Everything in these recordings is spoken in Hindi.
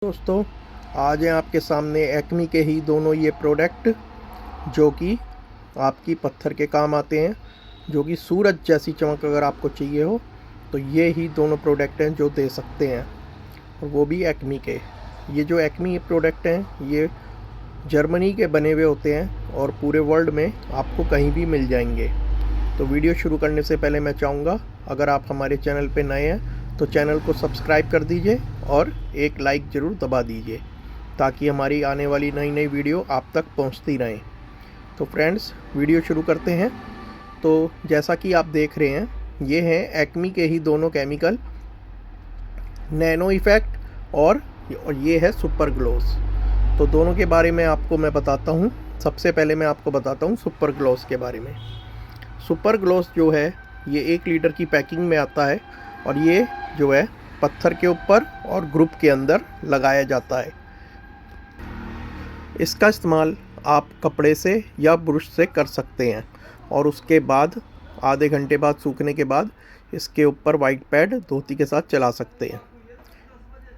दोस्तों, आज हैं आपके सामने एक्मी के ही दोनों ये प्रोडक्ट जो कि आपकी पत्थर के काम आते हैं, जो कि सूरज जैसी चमक अगर आपको चाहिए हो तो ये ही दोनों प्रोडक्ट हैं जो दे सकते हैं, और वो भी एक्मी के। ये जो एक्मी प्रोडक्ट हैं ये जर्मनी के बने हुए होते हैं और पूरे वर्ल्ड में आपको कहीं भी मिल जाएंगे। तो वीडियो शुरू करने से पहले मैं चाहूँगा, अगर आप हमारे चैनल पे नए हैं तो चैनल को सब्सक्राइब कर दीजिए और एक लाइक ज़रूर दबा दीजिए ताकि हमारी आने वाली नई नई वीडियो आप तक पहुंचती रहें। तो फ्रेंड्स, वीडियो शुरू करते हैं। तो जैसा कि आप देख रहे हैं, ये हैं एक्मी के ही दोनों केमिकल, नैनो इफ़ेक्ट और ये है सुपर ग्लोस। तो दोनों के बारे में आपको मैं बताता हूँ। सबसे पहले मैं आपको बताता हूँ सुपर ग्लोस के बारे में। सुपर ग्लोस जो है ये 1 लीटर की पैकिंग में आता है और ये जो है पत्थर के ऊपर और ग्रुप के अंदर लगाया जाता है। इसका इस्तेमाल आप कपड़े से या ब्रश से कर सकते हैं और उसके बाद आधे घंटे बाद सूखने के बाद इसके ऊपर वाइट पैड धोती के साथ चला सकते हैं।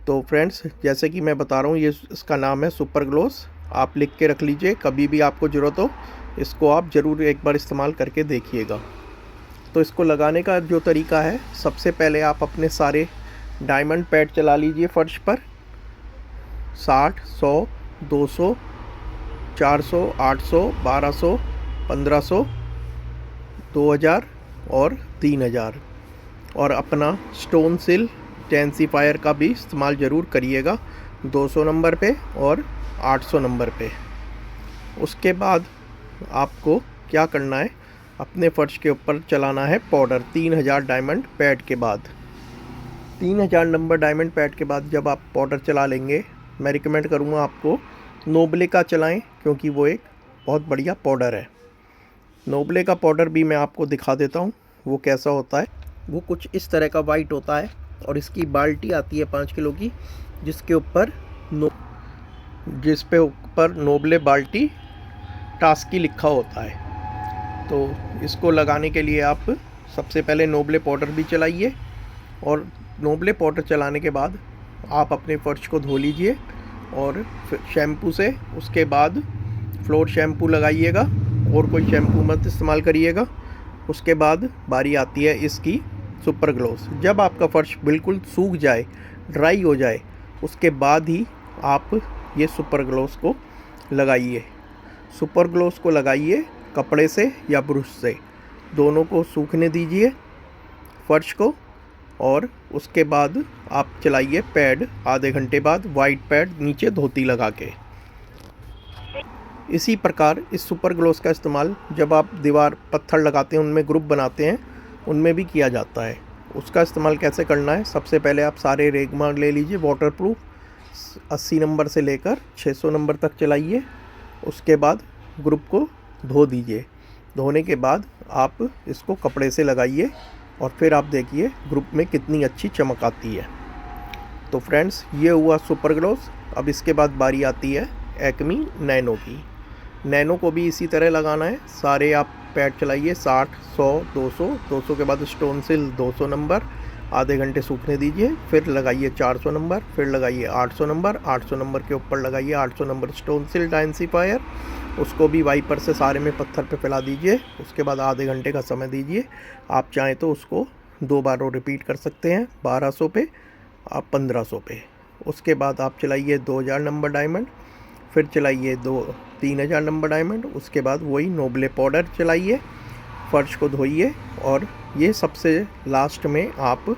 तो फ्रेंड्स, जैसे कि मैं बता रहा हूँ, ये इसका नाम है सुपर ग्लोस। आप लिख के रख लीजिए, कभी भी आपको ज़रूरत हो इसको आप ज़रूर एक बार इस्तेमाल करके देखिएगा। तो इसको लगाने का जो तरीका है, सबसे पहले आप अपने सारे डायमंड पैड चला लीजिए फर्श पर। 60, 100, 200, 400, 800, 1200, 1500, 2000 और 3000। और अपना स्टोन सिल टेंसीफायर का भी इस्तेमाल ज़रूर करिएगा 200 नंबर पे और 800 नंबर पे। उसके बाद आपको क्या करना है, अपने फर्श के ऊपर चलाना है पाउडर 3000 डायमंड पैड के बाद। 3000 नंबर डायमंड पैड के बाद जब आप पाउडर चला लेंगे, मैं रिकमेंड करूँगा आपको नोब्ले का चलाएं, क्योंकि वो एक बहुत बढ़िया पाउडर है। नोब्ले का पाउडर भी मैं आपको दिखा देता हूँ वो कैसा होता है। वो कुछ इस तरह का वाइट होता है और इसकी बाल्टी आती है 5 किलो की, जिसके ऊपर ऊपर नोब्ले बाल्टी टास्की लिखा होता है। तो इसको लगाने के लिए आप सबसे पहले नोब्ले पाउडर भी चलाइए और नोब्ले पाउडर चलाने के बाद आप अपने फर्श को धो लीजिए और शैम्पू से। उसके बाद फ्लोर शैम्पू लगाइएगा और कोई शैम्पू मत इस्तेमाल करिएगा। उसके बाद बारी आती है इसकी सुपर ग्लोस। जब आपका फर्श बिल्कुल सूख जाए, ड्राई हो जाए, उसके बाद ही आप ये सुपर ग्लोस को लगाइए। सुपर ग्लोस को लगाइए कपड़े से या ब्रश से, दोनों को सूखने दीजिए फर्श को, और उसके बाद आप चलाइए पैड आधे घंटे बाद, वाइट पैड नीचे धोती लगा के। इसी प्रकार इस सुपर ग्लोस का इस्तेमाल जब आप दीवार पत्थर लगाते हैं, उनमें ग्रुप बनाते हैं, उनमें भी किया जाता है। उसका इस्तेमाल कैसे करना है, सबसे पहले आप सारे रेगमार्क ले लीजिए वाटरप्रूफ, 80 नंबर से लेकर 600 नंबर तक चलाइए। उसके बाद ग्रुप को धो दीजिए। धोने के बाद आप इसको कपड़े से लगाइए और फिर आप देखिए ग्रुप में कितनी अच्छी चमक आती है। तो फ्रेंड्स, ये हुआ सुपर ग्लोस। अब इसके बाद बारी आती है एक्मी नैनो की। नैनो को भी इसी तरह लगाना है। सारे आप पैड चलाइए 60, 100, 200, 200 के बाद स्टोन सिल 200 नंबर, आधे घंटे सूखने दीजिए। फिर लगाइए 400 नंबर, फिर लगाइए 800 नंबर, 800 नंबर के ऊपर लगाइए 800 नंबर स्टोन सिल टेंसीफायर। उसको भी वाइपर से सारे में पत्थर पे फैला दीजिए। उसके बाद आधे घंटे का समय दीजिए। आप चाहें तो उसको 2 बार और रिपीट कर सकते हैं, 1200 पे, आप 1500 पे। उसके बाद आप चलाइए 2000 नंबर डायमंड, फिर चलाइए 3000 नंबर डायमंड। उसके बाद वही नोब्ले पाउडर चलाइए, फर्श को धोइए, और ये सबसे लास्ट में आप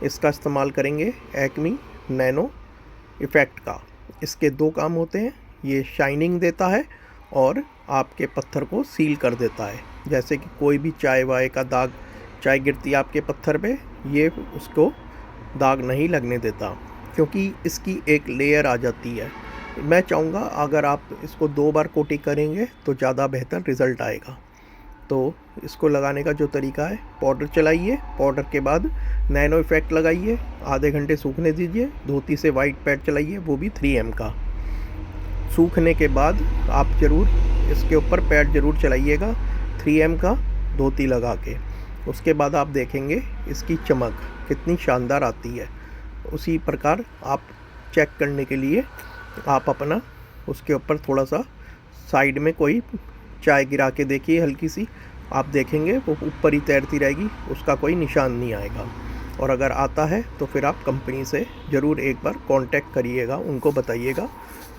इसका इस्तेमाल करेंगे एक्मी नैनो इफ़ेक्ट का। इसके 2 काम होते हैं, ये शाइनिंग देता है और आपके पत्थर को सील कर देता है। जैसे कि कोई भी चाय वाय का दाग, चाय गिरती है आपके पत्थर पे, ये उसको दाग नहीं लगने देता, क्योंकि इसकी एक लेयर आ जाती है। मैं चाहूँगा अगर आप इसको 2 बार कोटिंग करेंगे तो ज़्यादा बेहतर रिज़ल्ट आएगा। तो इसको लगाने का जो तरीका है, पाउडर चलाइए, पाउडर के बाद नैनो इफ़ेक्ट लगाइए, आधे घंटे सूखने दीजिए, धोती से वाइट पैड चलाइए, वो भी 3M का। सूखने के बाद आप ज़रूर इसके ऊपर पैड ज़रूर चलाइएगा 3M का धोती लगा के। उसके बाद आप देखेंगे इसकी चमक कितनी शानदार आती है। उसी प्रकार आप चेक करने के लिए आप अपना उसके ऊपर थोड़ा सा साइड में कोई चाय गिरा के देखिए हल्की सी, आप देखेंगे वो ऊपर ही तैरती रहेगी, उसका कोई निशान नहीं आएगा। और अगर आता है तो फिर आप कंपनी से ज़रूर एक बार कांटेक्ट करिएगा, उनको बताइएगा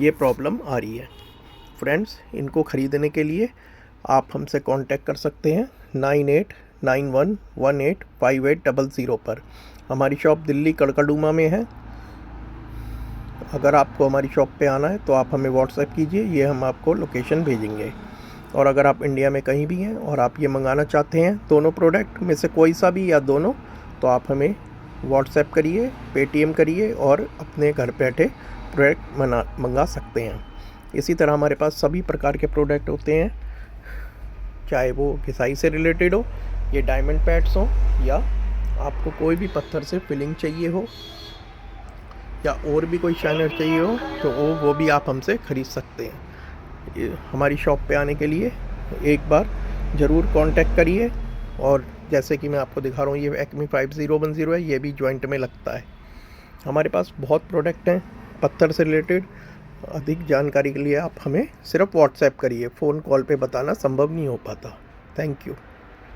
ये प्रॉब्लम आ रही है। फ्रेंड्स, इनको ख़रीदने के लिए आप हमसे कांटेक्ट कर सकते हैं 9891185800 पर। हमारी शॉप दिल्ली कड़कड़डूमा में है। अगर आपको हमारी शॉप पे आना है तो आप हमें व्हाट्सएप कीजिए, ये हम आपको लोकेशन भेजेंगे। और अगर आप इंडिया में कहीं भी हैं और आप ये मंगाना चाहते हैं दोनों प्रोडक्ट में से कोई सा भी या दोनों, तो आप हमें व्हाट्सएप करिए, पेटीएम करिए और अपने घर बैठे प्रोडक्ट मंगा सकते हैं। इसी तरह हमारे पास सभी प्रकार के प्रोडक्ट होते हैं, चाहे वो घिसाई से रिलेटेड हो, ये डायमंड पैड्स हो, या आपको कोई भी पत्थर से फिलिंग चाहिए हो, या और भी कोई शाइनर चाहिए हो, तो वो भी आप हमसे ख़रीद सकते हैं। हमारी शॉप पे आने के लिए एक बार ज़रूर कांटेक्ट करिए। और जैसे कि मैं आपको दिखा रहा हूँ, ये एक्मी 5010 है, ये भी जॉइंट में लगता है। हमारे पास बहुत प्रोडक्ट हैं पत्थर से रिलेटेड। अधिक जानकारी के लिए आप हमें सिर्फ व्हाट्सएप करिए, फ़ोन कॉल पे बताना संभव नहीं हो पाता। Thank you.